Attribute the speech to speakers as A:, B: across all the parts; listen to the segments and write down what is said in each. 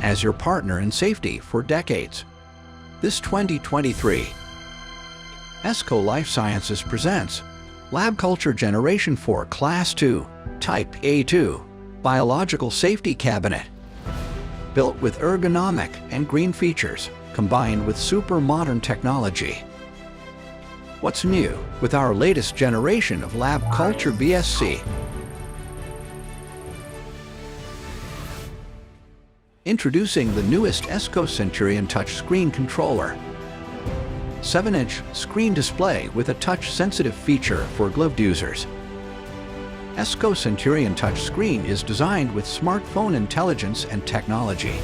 A: as your partner in safety for decades. This 2023 EscoLifesciences presents Labculture G4 Class II, Type A2, Biological Safety Cabinet. Built with ergonomic and green features, combined with super modern technology. What's new with our latest generation of Labculture BSC? Introducing the newest Centurion touchscreen controller. 7-inch screen display with a touch-sensitive feature for gloved users. Centurion touchscreen is designed with smartphone intelligence and technology.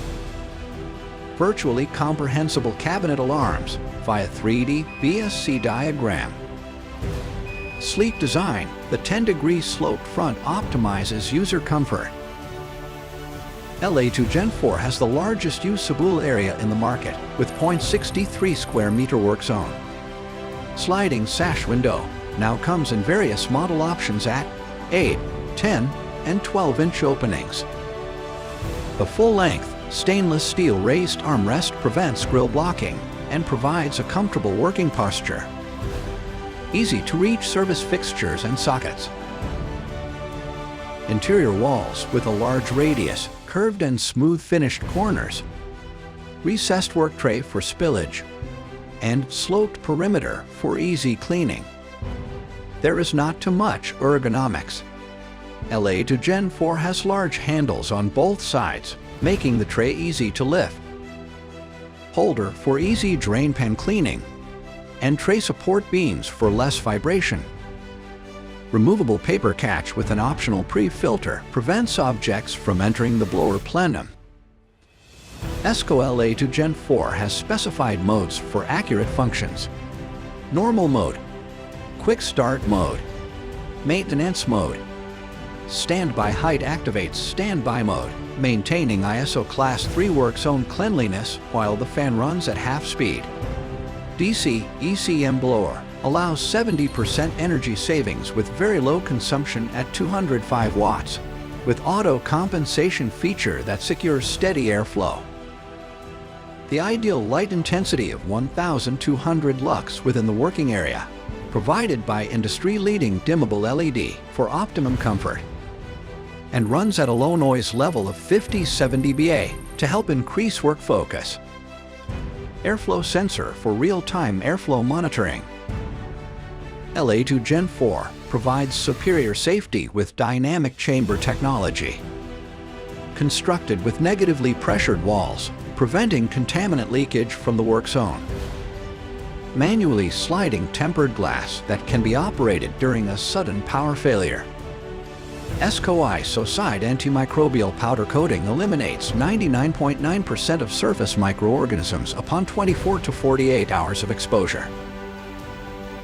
A: Virtually comprehensible cabinet alarms via 3D BSC diagram. Sleek design, the 10-degree sloped front optimizes user comfort. LA2 G4 has the largest usable area in the market with 0.63 square meter work zone. Sliding sash window now comes in various model options at 8, 10, and 12-inch openings. The full-length stainless steel raised armrest prevents grille blocking and provides a comfortable working posture. Easy-to-reach service fixtures and sockets. Interior walls with a large radius, curved and smooth finished corners. Recessed work tray for spillage. And sloped perimeter for easy cleaning. There is not too much ergonomics. LA2 G4 has large handles on both sides, making the tray easy to lift. Holder for easy drain pan cleaning. And tray support beams for less vibration. Removable paper catch with an optional pre-filter prevents objects from entering the blower plenum. LA2 G4 has specified modes for accurate functions. Normal mode, quick start mode, maintenance mode. Standby height activates standby mode, maintaining ISO Class 3 work zone cleanliness while the fan runs at half speed. DC ECM blower allows 70% energy savings with very low consumption at 205 watts, with auto compensation feature that secures steady airflow. The ideal light intensity of 1200 lux within the working area, provided by industry-leading dimmable LED for optimum comfort, and runs at a low noise level of 57 dBA to help increase work focus. Airflow sensor for real-time airflow monitoring. LA2 G4 provides superior safety with dynamic chamber technology. Constructed with negatively pressured walls, preventing contaminant leakage from the work zone. Manually sliding tempered glass that can be operated during a sudden power failure. EscoLifesciences antimicrobial powder coating eliminates 99.9% of surface microorganisms upon 24 to 48 hours of exposure.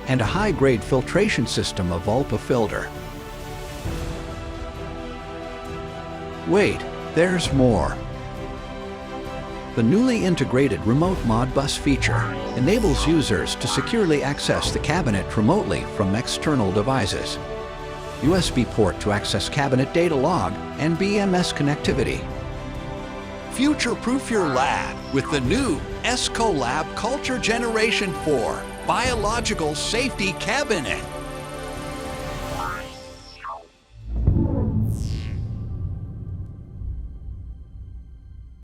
A: And a high-grade filtration system of ULPA filter. Wait, there's more. The newly integrated remote Modbus feature enables users to securely access the cabinet remotely from external devices. USB port to access cabinet data log and BMS connectivity. Future-proof your lab with the new Labculture G4 Biological Safety Cabinet.